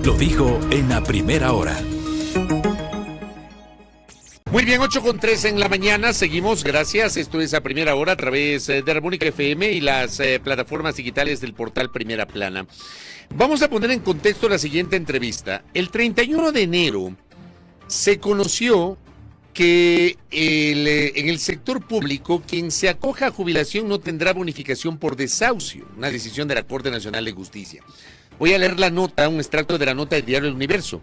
Lo dijo en la primera hora. Muy bien, 8:13 en la mañana, seguimos, gracias. Esto es A Primera Hora a través de Armónica FM y las plataformas digitales del portal Primera Plana. Vamos a poner en contexto la siguiente entrevista. El 31 de enero se conoció que en el sector público quien se acoja a jubilación no tendrá bonificación por desahucio, una decisión de la Corte Nacional de Justicia. Voy a leer la nota, un extracto de la nota del diario El Universo.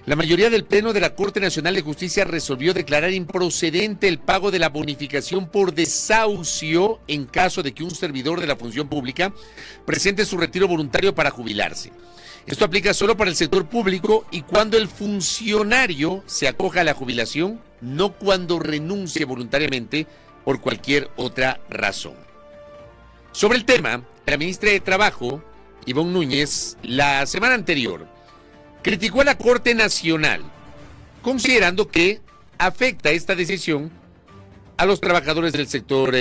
La mayoría del Pleno de la Corte Nacional de Justicia resolvió declarar improcedente el pago de la bonificación por desahucio en caso de que un servidor de la función pública presente su retiro voluntario para jubilarse. Esto aplica solo para el sector público y cuando el funcionario se acoja a la jubilación, no cuando renuncie voluntariamente por cualquier otra razón. Sobre el tema, la ministra de Trabajo, Ivonne Núñez, la semana anterior, criticó a la Corte Nacional, considerando que afecta esta decisión a los trabajadores del sector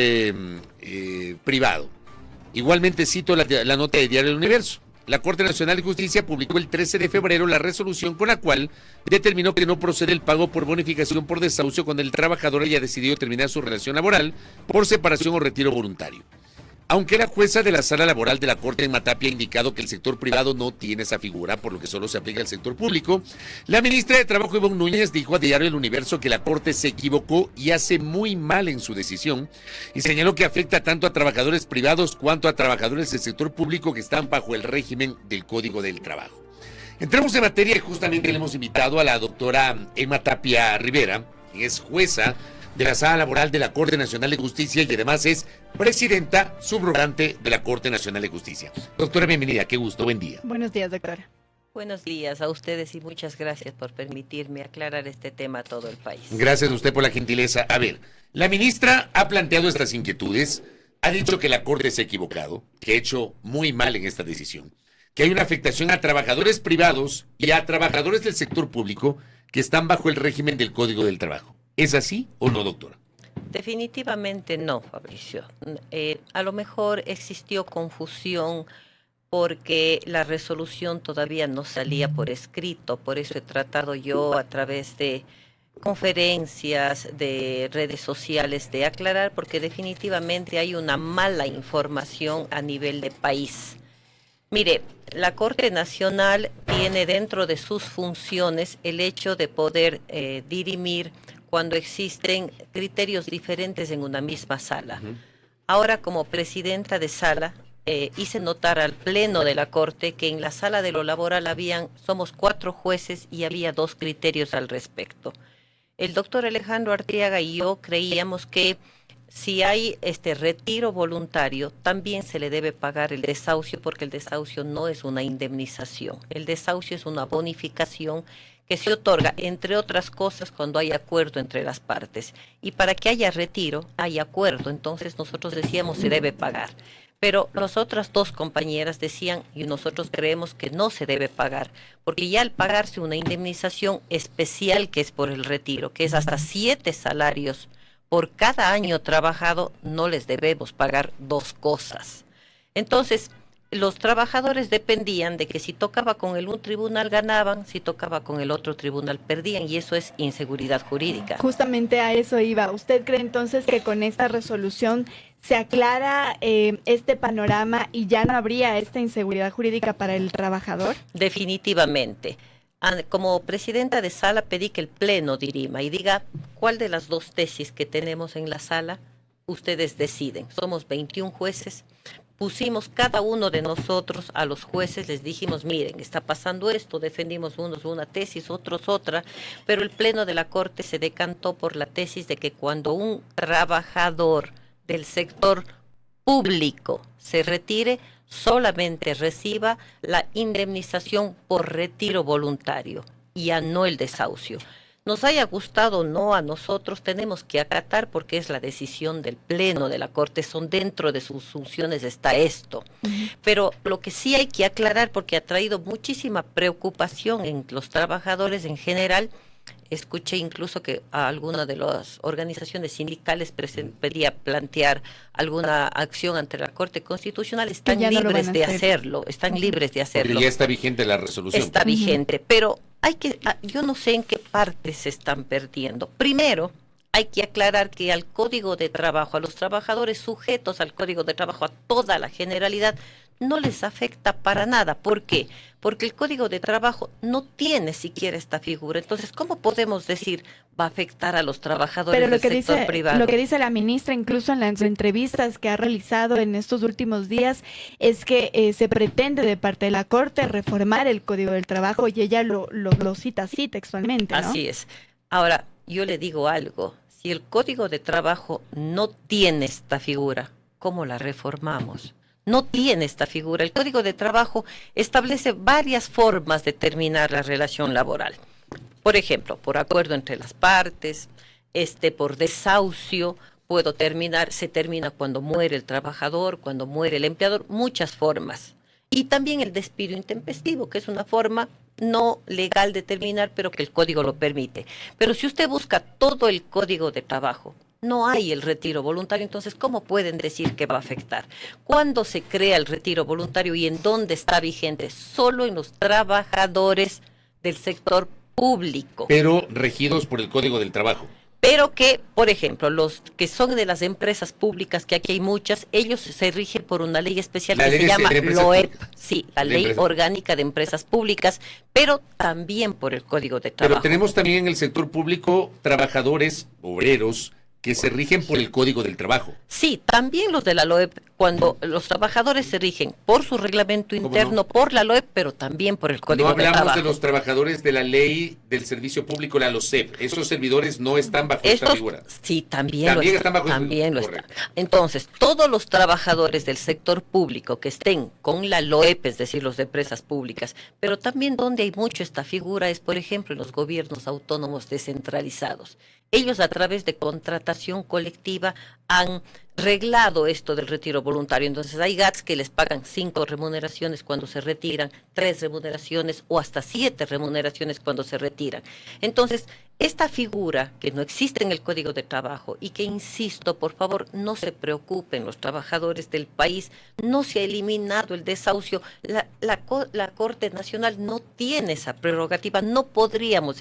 privado. Igualmente cito la nota de Diario del Universo. La Corte Nacional de Justicia publicó el 13 de febrero la resolución con la cual determinó que no procede el pago por bonificación por desahucio cuando el trabajador haya decidido terminar su relación laboral por separación o retiro voluntario. Aunque la jueza de la Sala Laboral de la Corte en Matapia ha indicado que el sector privado no tiene esa figura, por lo que solo se aplica al sector público, la ministra de Trabajo, Ivonne Núñez, dijo a Diario El Universo que la Corte se equivocó y hace muy mal en su decisión, y señaló que afecta tanto a trabajadores privados cuanto a trabajadores del sector público que están bajo el régimen del Código del Trabajo. Entramos en materia y justamente le hemos invitado a la doctora Emma Tapia Rivera, quien es jueza de la Sala Laboral de la Corte Nacional de Justicia y además es presidenta subrogante de la Corte Nacional de Justicia. Doctora, bienvenida, qué gusto, buen día. Buenos días, doctora. Buenos días a ustedes y muchas gracias por permitirme aclarar este tema a todo el país. Gracias a usted por la gentileza. A ver, la ministra ha planteado estas inquietudes, ha dicho que la Corte se ha equivocado, que ha hecho muy mal en esta decisión, que hay una afectación a trabajadores privados y a trabajadores del sector público que están bajo el régimen del Código del Trabajo. ¿Es así o no, doctora? Definitivamente no, Fabricio. A lo mejor existió confusión porque la resolución todavía no salía por escrito, por eso he tratado yo a través de conferencias, de redes sociales, de aclarar, porque definitivamente hay una mala información a nivel de país. Mire, la Corte Nacional tiene dentro de sus funciones el hecho de poder dirimir cuando existen criterios diferentes en una misma sala. Ahora, como presidenta de sala, hice notar al Pleno de la Corte que en la sala de lo laboral somos 4 jueces y había 2 criterios al respecto. El doctor Alejandro Arteaga y yo creíamos que si hay retiro voluntario, también se le debe pagar el desahucio, porque el desahucio no es una indemnización. El desahucio es una bonificación que se otorga, entre otras cosas, cuando hay acuerdo entre las partes. Y para que haya retiro, hay acuerdo. Entonces nosotros decíamos se debe pagar. Pero las otras 2 compañeras decían, y nosotros creemos que no se debe pagar, porque ya al pagarse una indemnización especial que es por el retiro, que es hasta 7 salarios por cada año trabajado, no les debemos pagar 2 cosas. Entonces, los trabajadores dependían de que si tocaba con un tribunal ganaban, si tocaba con el otro tribunal perdían, y eso es inseguridad jurídica. Justamente a eso iba. ¿Usted cree entonces que con esta resolución se aclara este panorama y ya no habría esta inseguridad jurídica para el trabajador? Definitivamente. Como presidenta de sala pedí que el Pleno dirima y diga cuál de las 2 tesis que tenemos en la sala ustedes deciden. Somos 21 jueces. Pusimos cada uno de nosotros a los jueces, les dijimos, miren, está pasando esto, defendimos unos una tesis, otros otra, pero el Pleno de la Corte se decantó por la tesis de que cuando un trabajador del sector público se retire, solamente reciba la indemnización por retiro voluntario y ya no el desahucio. Nos haya gustado o no a nosotros, tenemos que acatar porque es la decisión del Pleno de la Corte, son dentro de sus funciones está esto. Pero lo que sí hay que aclarar, porque ha traído muchísima preocupación en los trabajadores en general, Escuché incluso que a alguna de las organizaciones sindicales pedía plantear alguna acción ante la Corte Constitucional. Están ya no lo libres van a de hacer. hacerlo, están libres de Porque hacerlo. ya está vigente la resolución. Está vigente, pero yo no sé en qué parte se están perdiendo. Primero, hay que aclarar que al Código de Trabajo, a los trabajadores sujetos al Código de Trabajo, a toda la generalidad, no les afecta para nada. ¿Por qué? Porque el Código de Trabajo no tiene siquiera esta figura. Entonces, ¿cómo podemos decir va a afectar a los trabajadores Pero del sector privado? lo que dice la ministra, incluso en las entrevistas que ha realizado en estos últimos días, es que se pretende de parte de la Corte reformar el Código del Trabajo y ella lo cita así textualmente, ¿no? Así es. Ahora, yo le digo algo. Si el Código de Trabajo no tiene esta figura, ¿cómo la reformamos? No tiene esta figura. El Código de Trabajo establece varias formas de terminar la relación laboral. Por ejemplo, por acuerdo entre las partes, por desahucio, se termina cuando muere el trabajador, cuando muere el empleador, muchas formas. Y también el despido intempestivo, que es una forma no legal de terminar, pero que el código lo permite. Pero si usted busca todo el Código de Trabajo, no hay el retiro voluntario. Entonces, ¿cómo pueden decir que va a afectar? ¿Cuándo se crea el retiro voluntario y en dónde está vigente? Solo en los trabajadores del sector público. Pero regidos por el Código del Trabajo. Pero que, por ejemplo, los que son de las empresas públicas, que aquí hay muchas, ellos se rigen por una ley especial que se llama LOEP, sí, la Ley Orgánica de Empresas Públicas, pero también por el Código de Trabajo. Pero tenemos también en el sector público trabajadores, obreros, que se rigen por el Código del Trabajo. Sí, también los de la LOEP, cuando los trabajadores se rigen por su reglamento interno, por la LOEP, pero también por el Código del Trabajo. No hablamos de los trabajadores de la Ley del Servicio Público, la LOCEP. Esos servidores no están bajo esta figura. Sí, también están bajo también lo están. Entonces, todos los trabajadores del sector público que estén con la LOEP, es decir, los de empresas públicas, pero también donde hay mucho esta figura es, por ejemplo, en los gobiernos autónomos descentralizados. Ellos a través de contratación colectiva han reglado esto del retiro voluntario. Entonces hay GATS que les pagan 5 remuneraciones cuando se retiran, 3 remuneraciones o hasta 7 remuneraciones cuando se retiran. Entonces, esta figura que no existe en el Código de Trabajo y que, insisto, por favor, no se preocupen los trabajadores del país, no se ha eliminado el desahucio. La Corte Nacional no tiene esa prerrogativa, no podríamos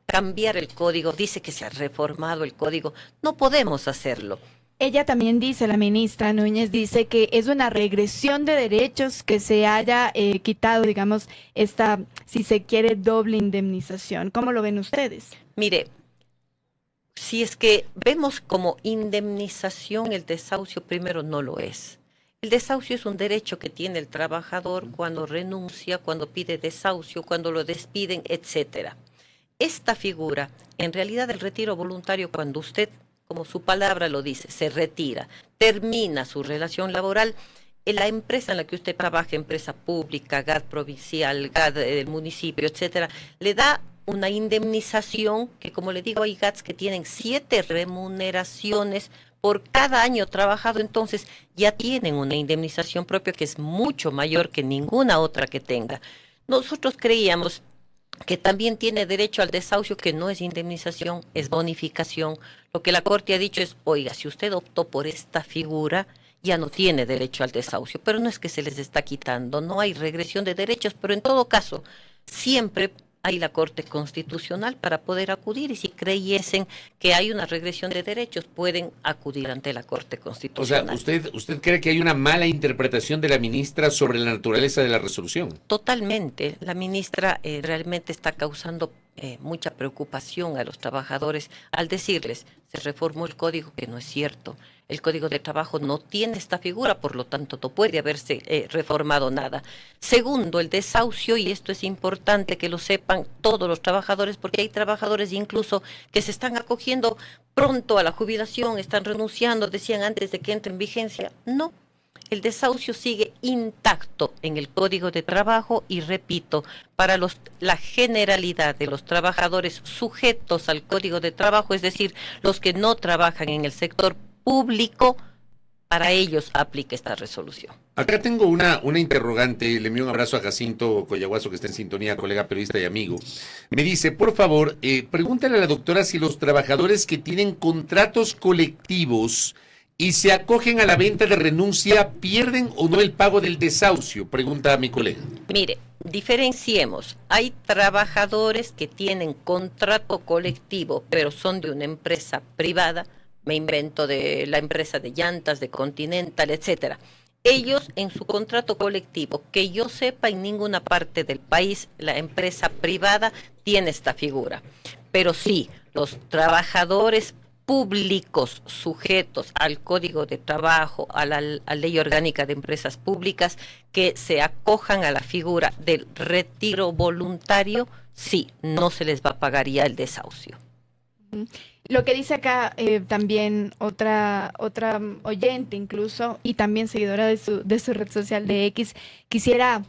cambiar el código, dice que se ha reformado el código, no podemos hacerlo. Ella también dice, la ministra Núñez dice que es una regresión de derechos que se haya quitado, digamos, esta, si se quiere, doble indemnización. ¿Cómo lo ven ustedes? Mire, si es que vemos como indemnización el desahucio, primero no lo es. El desahucio es un derecho que tiene el trabajador cuando renuncia, cuando pide desahucio, cuando lo despiden, etcétera. Esta figura, en realidad el retiro voluntario, cuando usted, como su palabra lo dice, se retira, termina su relación laboral, en la empresa en la que usted trabaja, empresa pública, GAD provincial, GAD del municipio, etcétera, le da una indemnización que, como le digo, hay GADs que tienen 7 remuneraciones por cada año trabajado, entonces ya tienen una indemnización propia que es mucho mayor que ninguna otra que tenga. Nosotros creíamos que también tiene derecho al desahucio, que no es indemnización, es bonificación. Lo que la Corte ha dicho es, oiga, si usted optó por esta figura, ya no tiene derecho al desahucio, pero no es que se les está quitando, no hay regresión de derechos, pero en todo caso, siempre hay la Corte Constitucional para poder acudir, y si creyesen que hay una regresión de derechos, pueden acudir ante la Corte Constitucional. O sea, ¿usted cree que hay una mala interpretación de la ministra sobre la naturaleza de la resolución? Totalmente. La ministra realmente está causando mucha preocupación a los trabajadores al decirles, se reformó el código, que no es cierto. El Código de Trabajo no tiene esta figura, por lo tanto no puede haberse reformado nada. Segundo, el desahucio, y esto es importante que lo sepan todos los trabajadores, porque hay trabajadores incluso que se están acogiendo pronto a la jubilación, están renunciando, decían antes de que entre en vigencia. No, el desahucio sigue intacto en el Código de Trabajo y, repito, para la generalidad de los trabajadores sujetos al Código de Trabajo, es decir, los que no trabajan en el sector público, para ellos aplica esta resolución. Acá tengo una interrogante, le envío un abrazo a Jacinto Coyaguazo, que está en sintonía, colega periodista y amigo. Me dice, por favor, pregúntale a la doctora si los trabajadores que tienen contratos colectivos y se acogen a la venta de renuncia pierden o no el pago del desahucio, pregunta a mi colega. Mire, diferenciemos. Hay trabajadores que tienen contrato colectivo, pero son de una empresa privada, me invento de la empresa de llantas, de Continental, etcétera. Ellos en su contrato colectivo, que yo sepa, en ninguna parte del país la empresa privada tiene esta figura. Pero sí, los trabajadores públicos sujetos al Código de Trabajo, a la Ley Orgánica de Empresas Públicas, que se acojan a la figura del retiro voluntario, sí, no se les va a pagar ya el desahucio. Lo que dice acá también otra oyente incluso, y también seguidora de su red social de X, quisiera,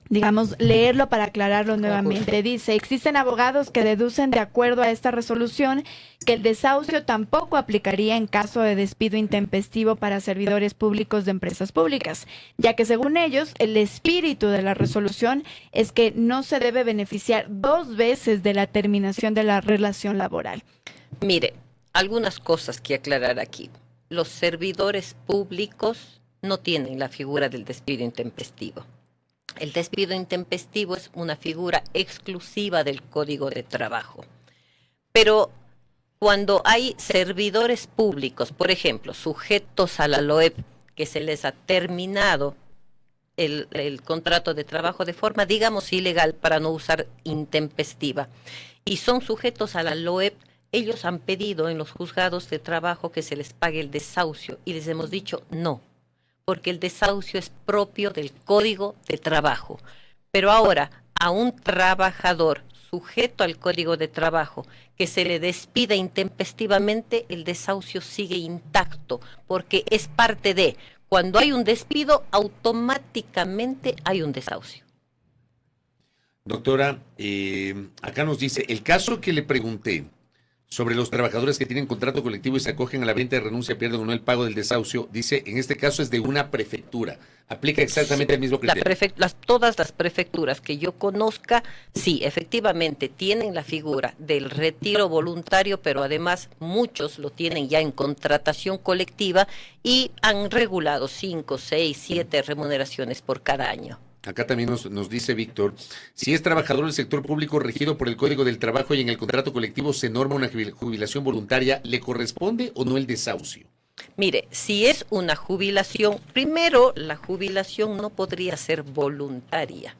digamos, leerlo para aclararlo nuevamente. Dice, existen abogados que deducen de acuerdo a esta resolución que el desahucio tampoco aplicaría en caso de despido intempestivo para servidores públicos de empresas públicas, ya que según ellos, el espíritu de la resolución es que no se debe beneficiar 2 veces de la terminación de la relación laboral. Mire, algunas cosas que aclarar aquí. Los servidores públicos no tienen la figura del despido intempestivo. El despido intempestivo es una figura exclusiva del Código de Trabajo. Pero cuando hay servidores públicos, por ejemplo, sujetos a la LOEP, que se les ha terminado el contrato de trabajo de forma, digamos, ilegal, para no usar intempestiva, y son sujetos a la LOEP, ellos han pedido en los juzgados de trabajo que se les pague el desahucio y les hemos dicho no, porque el desahucio es propio del Código de Trabajo. Pero ahora a un trabajador sujeto al Código de Trabajo que se le despida intempestivamente, el desahucio sigue intacto, porque es parte de, cuando hay un despido, automáticamente hay un desahucio. Doctora, acá nos dice, el caso que le pregunté sobre los trabajadores que tienen contrato colectivo y se acogen a la venta de renuncia, pierden o no el pago del desahucio, dice, en este caso es de una prefectura. Aplica exactamente el mismo criterio. Todas las prefecturas que yo conozca, sí, efectivamente, tienen la figura del retiro voluntario, pero además muchos lo tienen ya en contratación colectiva y han regulado 5, 6, 7 remuneraciones por cada año. Acá también nos dice Víctor, si es trabajador del sector público regido por el Código del Trabajo y en el contrato colectivo se norma una jubilación voluntaria, ¿le corresponde o no el desahucio? Mire, si es una jubilación, primero la jubilación no podría ser voluntaria.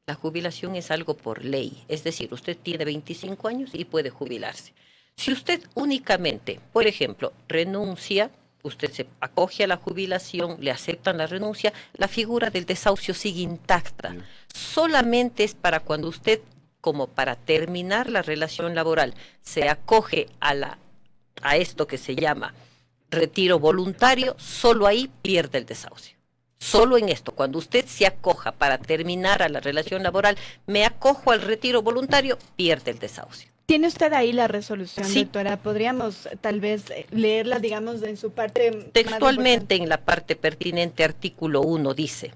La jubilación es algo por ley, es decir, usted tiene 25 años y puede jubilarse. Si usted únicamente, por ejemplo, renuncia, usted se acoge a la jubilación, le aceptan la renuncia, la figura del desahucio sigue intacta. Solamente es para cuando usted, como para terminar la relación laboral, se acoge a esto que se llama retiro voluntario, solo ahí pierde el desahucio. Solo en esto, cuando usted se acoja para terminar a la relación laboral, me acojo al retiro voluntario, pierde el desahucio. ¿Tiene usted ahí la resolución, sí, doctora? ¿Podríamos tal vez leerla, digamos, en su parte? Textualmente, en la parte pertinente, artículo 1 dice,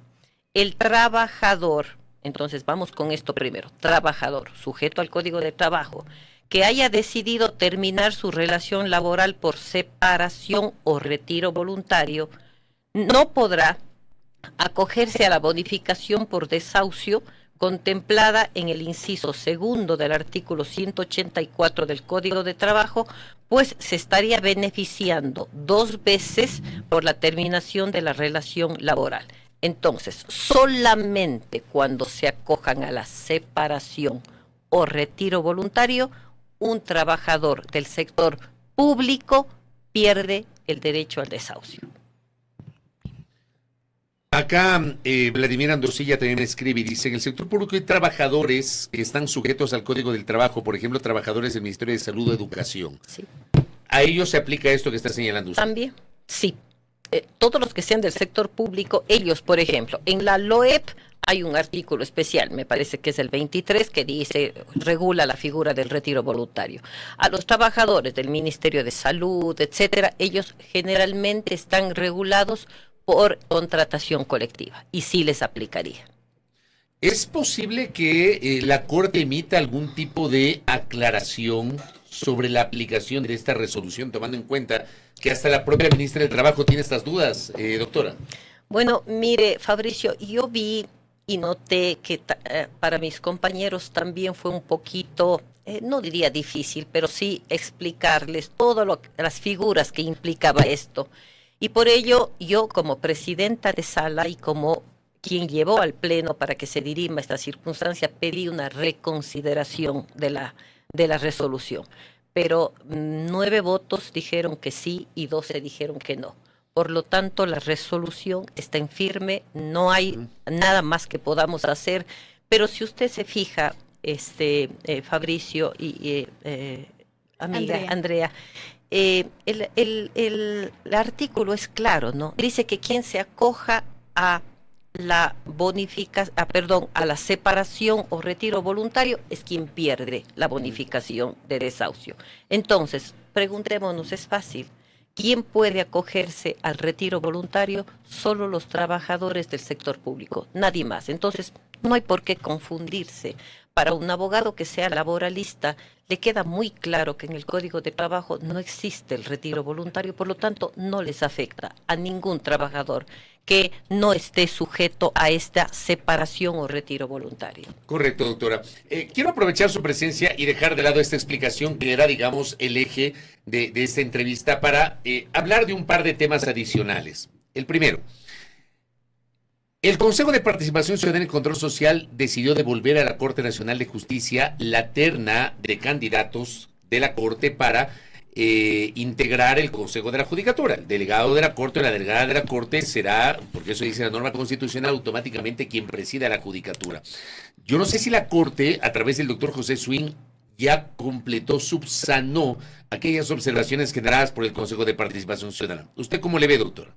el trabajador, entonces vamos con esto primero, trabajador, sujeto al Código de Trabajo, que haya decidido terminar su relación laboral por separación o retiro voluntario, no podrá acogerse a la bonificación por desahucio contemplada en el inciso segundo del artículo 184 del Código de Trabajo, pues se estaría beneficiando 2 veces por la terminación de la relación laboral. Entonces, solamente cuando se acojan a la separación o retiro voluntario, un trabajador del sector público pierde el derecho al desahucio. Acá Vladimir Andosilla también escribe y dice, en el sector público hay trabajadores que están sujetos al Código del Trabajo, por ejemplo, trabajadores del Ministerio de Salud o Educación. Sí. ¿A ellos se aplica esto que está señalando usted? También, sí. Todos los que sean del sector público, ellos, por ejemplo, en la LOEP Hay un artículo especial, me parece que es el 23, que dice, regula la figura del retiro voluntario. A los trabajadores del Ministerio de Salud, etcétera, ellos generalmente están regulados por contratación colectiva y sí les aplicaría. ¿Es posible que la Corte emita algún tipo de aclaración sobre la aplicación de esta resolución, tomando en cuenta que hasta la propia ministra del Trabajo tiene estas dudas, doctora? Bueno, mire, Fabricio, yo vi y noté que para mis compañeros también fue un poquito, no diría difícil, pero sí explicarles todas las figuras que implicaba esto. Y por ello, yo como presidenta de sala y como quien llevó al Pleno para que se dirima esta circunstancia, pedí una reconsideración de la resolución. Pero 9 votos dijeron que sí y 12 dijeron que no. Por lo tanto, la resolución está en firme, no hay nada más que podamos hacer. Pero si usted se fija, Fabricio y amiga Andrea, el artículo es claro, ¿no? Dice que quien se acoja a la a la separación o retiro voluntario es quien pierde la bonificación de desahucio. Entonces, preguntémonos, es fácil. ¿Quién puede acogerse al retiro voluntario? Solo los trabajadores del sector público, nadie más. Entonces, no hay por qué confundirse. Para un abogado que sea laboralista, le queda muy claro que en el Código de Trabajo no existe el retiro voluntario, por lo tanto, no les afecta a ningún trabajador que no esté sujeto a esta separación o retiro voluntario. Correcto, doctora. Quiero aprovechar su presencia y dejar de lado esta explicación que era, digamos, el eje de esta entrevista para hablar de un par de temas adicionales. El primero, el Consejo de Participación Ciudadana y Control Social decidió devolver a la Corte Nacional de Justicia la terna de candidatos de la Corte para integrar el Consejo de la Judicatura. El delegado de la Corte o la delegada de la Corte será, porque eso dice la norma constitucional, automáticamente quien presida la Judicatura. Yo no sé si la Corte, a través del doctor José Swing, ya completó, subsanó aquellas observaciones generadas por el Consejo de Participación Ciudadana. ¿Usted cómo le ve, doctor?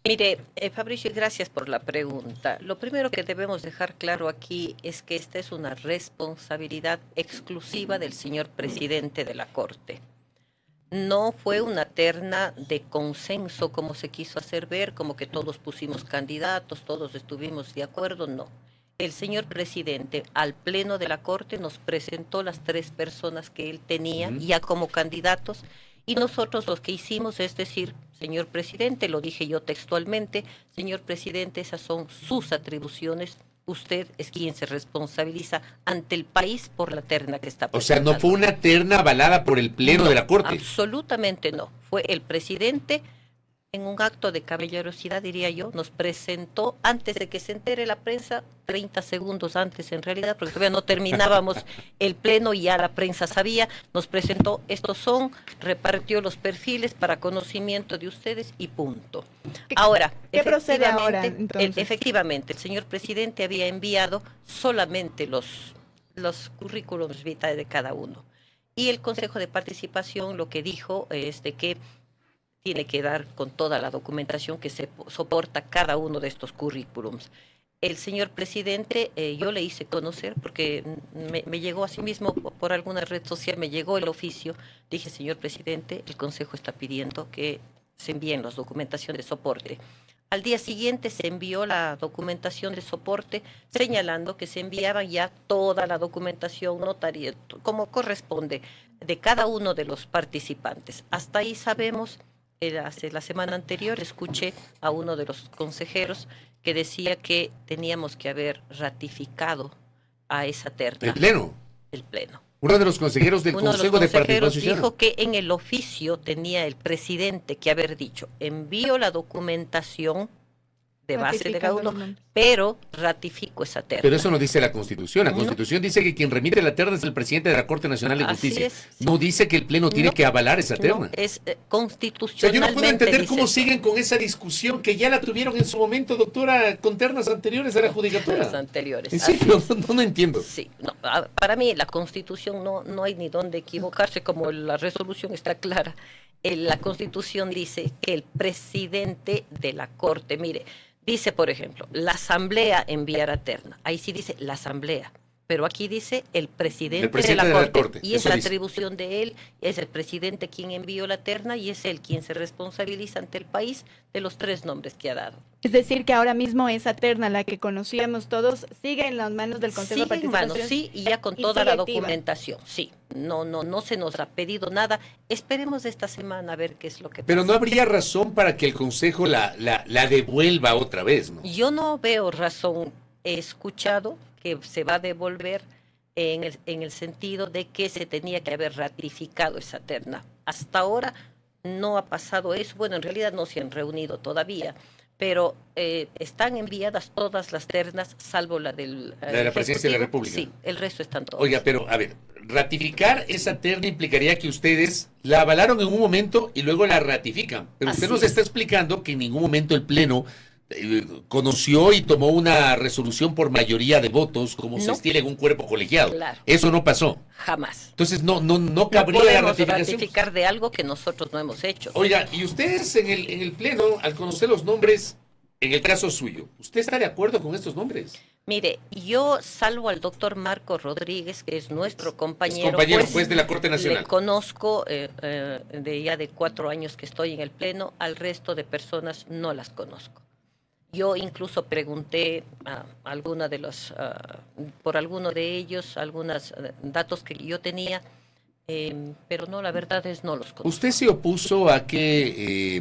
Mire, Fabricio, gracias por la pregunta. Lo primero que debemos dejar claro aquí es que esta es una responsabilidad exclusiva del señor presidente de la Corte. No fue una terna de consenso como se quiso hacer ver, como que todos pusimos candidatos, todos estuvimos de acuerdo, no. El señor presidente al Pleno de la Corte nos presentó las 3 personas que él tenía ya como candidatos y nosotros lo que hicimos es decir, señor presidente, lo dije yo textualmente, señor presidente, esas son sus atribuciones. Usted es quien se responsabiliza ante el país por la terna que está presentando. O sea, no fue una terna avalada por el Pleno de la Corte. Absolutamente no. Fue el presidente, en un acto de caballerosidad, diría yo, nos presentó, antes de que se entere la prensa, 30 segundos antes en realidad, porque todavía no terminábamos el Pleno y ya la prensa sabía, nos presentó, estos son, repartió los perfiles para conocimiento de ustedes y punto. Ahora, ¿qué procede ahora, entonces? Efectivamente, el señor presidente había enviado solamente los currículums vitae de cada uno. Y el Consejo de Participación lo que dijo es de que tiene que dar con toda la documentación que se soporta cada uno de estos currículums. El señor presidente, yo le hice conocer, porque me llegó a sí mismo por alguna red social, me llegó el oficio, dije, señor presidente, el Consejo está pidiendo que se envíen las documentación de soporte. Al día siguiente se envió la documentación de soporte, señalando que se enviaba ya toda la documentación notaria, como corresponde, de cada uno de los participantes. Hasta ahí sabemos. Hace la semana anterior escuché a uno de los consejeros que decía que teníamos que haber ratificado a esa terna. ¿El Pleno? El Pleno. Uno de los consejeros del Consejo de Participación dijo que en el oficio tenía el presidente que haber dicho, envío la documentación de base de cada uno, pero ratifico esa terna. Pero eso no dice la Constitución. La Constitución dice que quien remite la terna es el presidente de la Corte Nacional de Justicia. No dice que el Pleno tiene que avalar esa terna. No, es constitucionalmente. O sea, yo no puedo entender cómo siguen con esa discusión que ya la tuvieron en su momento, doctora, con ternas anteriores a la Judicatura. Ternas anteriores. ¿En serio? No entiendo. Sí, no, para mí la Constitución no hay ni dónde equivocarse, como la resolución está clara. La Constitución dice que el presidente de la Corte, mire, Dice, por ejemplo, la Asamblea enviará terna. Ahí sí dice la Asamblea. Pero aquí dice el presidente de la Corte. Y es la atribución de él, es el presidente quien envió la terna y es él quien se responsabiliza ante el país de los 3 nombres que ha dado. Es decir, que ahora mismo esa terna, la que conocíamos todos, sigue en las manos del Consejo de Participación. Sí, y ya con toda la documentación. Sí, no se nos ha pedido nada. Esperemos esta semana a ver qué es lo que pasa. Pero no habría razón para que el Consejo la devuelva otra vez, ¿no? Yo no veo razón. He escuchado que se va a devolver en el sentido de que se tenía que haber ratificado esa terna. Hasta ahora no ha pasado eso. Bueno, en realidad no se han reunido todavía, pero están enviadas todas las ternas, salvo la del de la Presidencia de la República. Sí, el resto están todos. Oiga, pero a ver, ratificar esa terna implicaría que ustedes la avalaron en un momento y luego la ratifican. Pero usted nos está explicando que en ningún momento el Pleno conoció y tomó una resolución por mayoría de votos, como se estila en un cuerpo colegiado. Claro. Eso no pasó. Jamás. Entonces no cabría la ratificación. Ratificar de algo que nosotros no hemos hecho. Oiga, y ustedes en el Pleno, al conocer los nombres, en el caso suyo, ¿usted está de acuerdo con estos nombres? Mire, yo salvo al doctor Marco Rodríguez, que es nuestro compañero, es compañero juez de la Corte Nacional. Le conozco de 4 años que estoy en el Pleno, al resto de personas no las conozco. Yo incluso pregunté a alguna de los, por alguno de ellos, algunos datos que yo tenía, pero no, la verdad es no los conozco. ¿Usted se opuso a que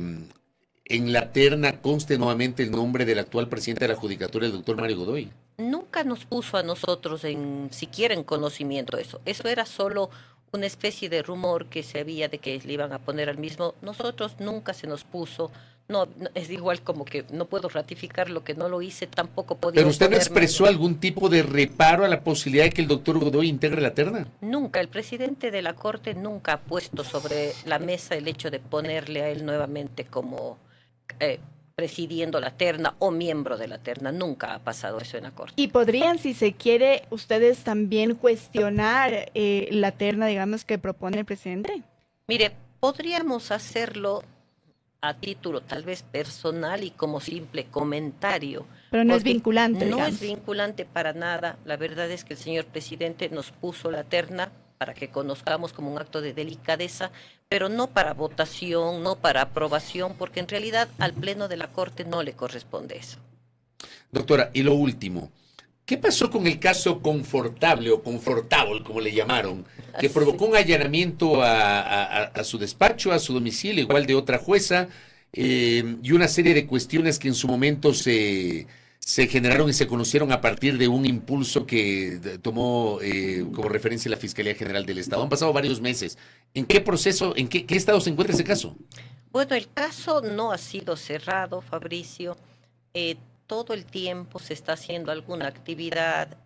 en la terna conste nuevamente el nombre del actual presidente de la Judicatura, el doctor Mario Godoy? Nunca nos puso a nosotros siquiera en conocimiento eso. Eso era solo una especie de rumor que se había de que le iban a poner al mismo. Nosotros nunca se nos puso. No, es igual como que no puedo ratificar lo que no lo hice, tampoco podía. ¿Pero usted no expresó algún tipo de reparo a la posibilidad de que el doctor Godoy integre la terna? Nunca, el presidente de la Corte nunca ha puesto sobre la mesa el hecho de ponerle a él nuevamente como presidiendo la terna o miembro de la terna. Nunca ha pasado eso en la Corte. ¿Y podrían, si se quiere, ustedes también cuestionar la terna, digamos, que propone el presidente? Mire, podríamos hacerlo a título tal vez personal y como simple comentario. Pero no es vinculante. No digamos. es vinculante para nada. La verdad es que el señor presidente nos puso la terna para que conozcamos como un acto de delicadeza, pero no para votación, no para aprobación, porque en realidad al Pleno de la Corte no le corresponde eso. Doctora, y lo último, ¿qué pasó con el caso Confortable o Confortable, como le llamaron, que provocó un allanamiento a su despacho, a su domicilio, igual de otra jueza, y una serie de cuestiones que en su momento se generaron y se conocieron a partir de un impulso que tomó como referencia la Fiscalía General del Estado? Han pasado varios meses. ¿En qué proceso, en qué estado se encuentra ese caso? Bueno, el caso no ha sido cerrado, Fabricio. Todo el tiempo se está haciendo alguna actividad,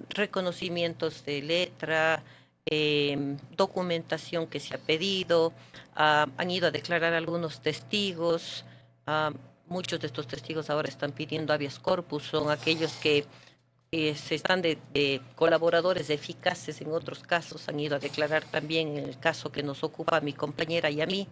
reconocimientos de letra, documentación que se ha pedido, han ido a declarar algunos testigos, muchos de estos testigos ahora están pidiendo habeas corpus, son aquellos que se están de colaboradores eficaces en otros casos, han ido a declarar también en el caso que nos ocupa a mi compañera y a mí.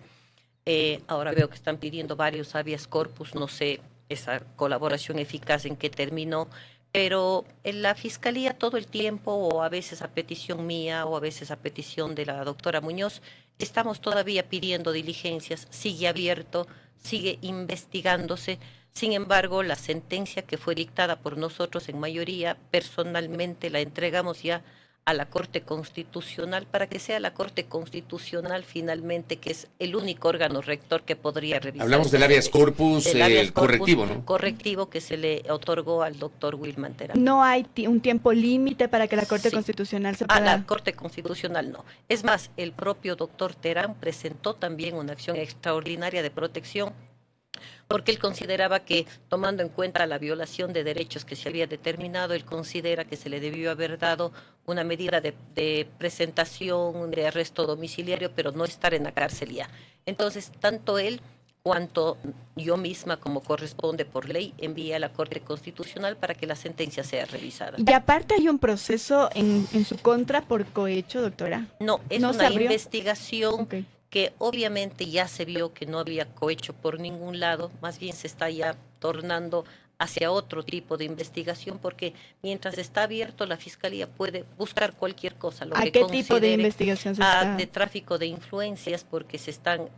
Ahora veo que están pidiendo varios habeas corpus, no sé esa colaboración eficaz en qué terminó, pero en la Fiscalía todo el tiempo, o a veces a petición mía, o a veces a petición de la doctora Muñoz, estamos todavía pidiendo diligencias, sigue abierto, sigue investigándose. Sin embargo, la sentencia que fue dictada por nosotros en mayoría, personalmente la entregamos ya a la Corte Constitucional para que sea la Corte Constitucional finalmente, que es el único órgano rector que podría revisar. Hablamos del habeas corpus, correctivo, ¿no? Correctivo que se le otorgó al doctor Wilman Terán. ¿No hay un tiempo límite para que la Corte Constitucional se pueda...? A la Corte Constitucional no. Es más, el propio doctor Terán presentó también una acción extraordinaria de protección porque él consideraba que, tomando en cuenta la violación de derechos que se había determinado, él considera que se le debió haber dado una medida de presentación, de arresto domiciliario, pero no estar en la cárcel ya. Entonces, tanto él cuanto yo misma, como corresponde por ley, envié a la Corte Constitucional para que la sentencia sea revisada. Y aparte hay un proceso en su contra por cohecho, doctora. No, es una investigación que obviamente ya se vio que no había cohecho por ningún lado, más bien se está ya tornando hacia otro tipo de investigación, porque mientras está abierto, la Fiscalía puede buscar cualquier cosa. Lo ¿A que qué tipo de considere, investigación se está? de tráfico de influencias, porque se están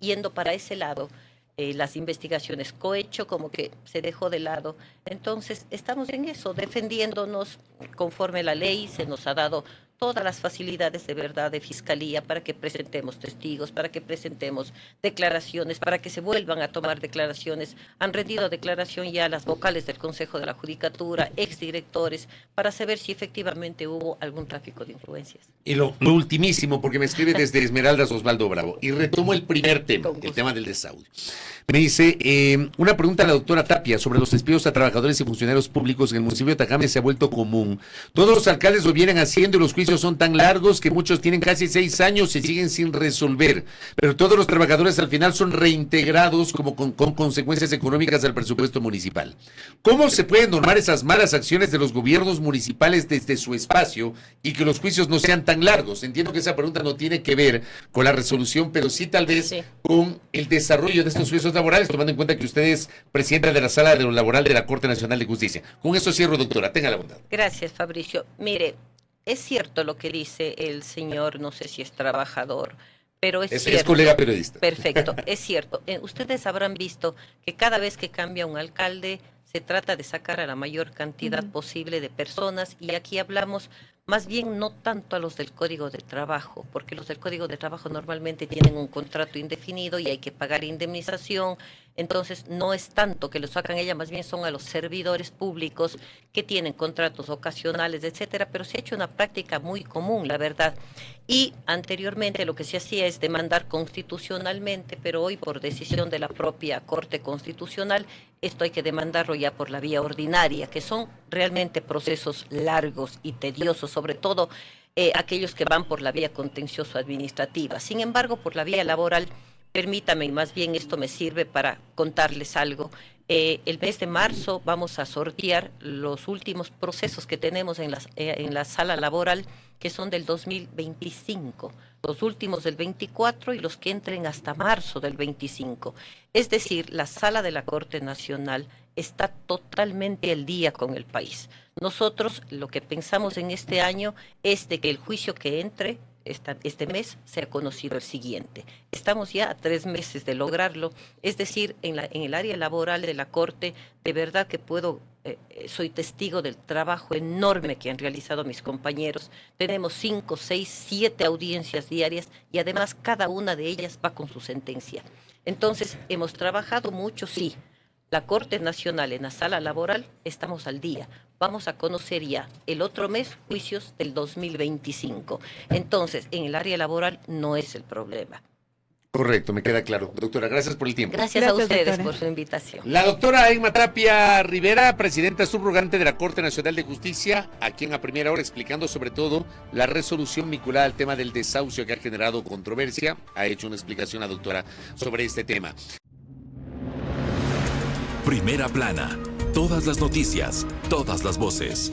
yendo para ese lado. Las investigaciones cohecho como que se dejó de lado. Entonces, estamos en eso, defendiéndonos conforme la ley. Se nos ha dado todas las facilidades de verdad de Fiscalía para que presentemos testigos, para que presentemos declaraciones, para que se vuelvan a tomar declaraciones. Han rendido declaración ya las vocales del Consejo de la Judicatura, exdirectores, para saber si efectivamente hubo algún tráfico de influencias. Y lo ultimísimo, porque me escribe desde Esmeraldas Osvaldo Bravo, y retomo el primer tema, el tema del desahucio. Me dice, una pregunta a la doctora Tapia sobre los despidos a trabajadores y funcionarios públicos en el municipio de Tajame se ha vuelto común. Todos los alcaldes lo vienen haciendo y los juicios son tan largos que muchos tienen casi 6 años y siguen sin resolver. Pero todos los trabajadores al final son reintegrados como con consecuencias económicas al presupuesto municipal. ¿Cómo se pueden normar esas malas acciones de los gobiernos municipales desde su espacio y que los juicios no sean tan largos? Entiendo que esa pregunta no tiene que ver con la resolución, pero sí tal vez con el desarrollo de estos juicios laborales, tomando en cuenta que usted es presidenta de la Sala de lo Laboral de la Corte Nacional de Justicia. Con eso cierro, doctora. Tenga la bondad. Gracias, Fabricio. Mire, es cierto lo que dice el señor, no sé si es trabajador, pero es cierto. Es colega periodista. Perfecto, es cierto. Ustedes habrán visto que cada vez que cambia un alcalde se trata de sacar a la mayor cantidad posible de personas, y aquí hablamos más bien no tanto a los del Código de Trabajo, porque los del Código de Trabajo normalmente tienen un contrato indefinido y hay que pagar indemnización. Entonces no es tanto que lo sacan ella, más bien son a los servidores públicos que tienen contratos ocasionales, etcétera, pero se ha hecho una práctica muy común, la verdad. Y anteriormente lo que se hacía es demandar constitucionalmente, pero hoy por decisión de la propia Corte Constitucional, esto hay que demandarlo ya por la vía ordinaria, que son realmente procesos largos y tediosos, sobre todo aquellos que van por la vía contencioso-administrativa. Sin embargo, por la vía laboral, permítame, y más bien esto me sirve para contarles algo. El mes de marzo vamos a sortear los últimos procesos que tenemos en la sala laboral, que son del 2025, los últimos del 24 y los que entren hasta marzo del 25. Es decir, la sala de la Corte Nacional está totalmente al día con el país. Nosotros lo que pensamos en este año es de que el juicio que entre este mes sea conocido el siguiente. Estamos ya a 3 meses de lograrlo, es decir, en el área laboral de la Corte, de verdad que soy testigo del trabajo enorme que han realizado mis compañeros. Tenemos 5, 6, 7 audiencias diarias y además cada una de ellas va con su sentencia. Entonces, hemos trabajado mucho, sí. La Corte Nacional en la sala laboral estamos al día. Vamos a conocer ya el otro mes juicios del 2025. Entonces, en el área laboral no es el problema. Correcto, me queda claro. Doctora, gracias por el tiempo. Gracias a ustedes, doctora, por su invitación. La doctora Emma Tapia Rivera, presidenta subrogante de la Corte Nacional de Justicia, aquí en A Primera Hora explicando sobre todo la resolución vinculada al tema del desahucio que ha generado controversia. Ha hecho una explicación la doctora sobre este tema. Primera Plana. Todas las noticias, todas las voces.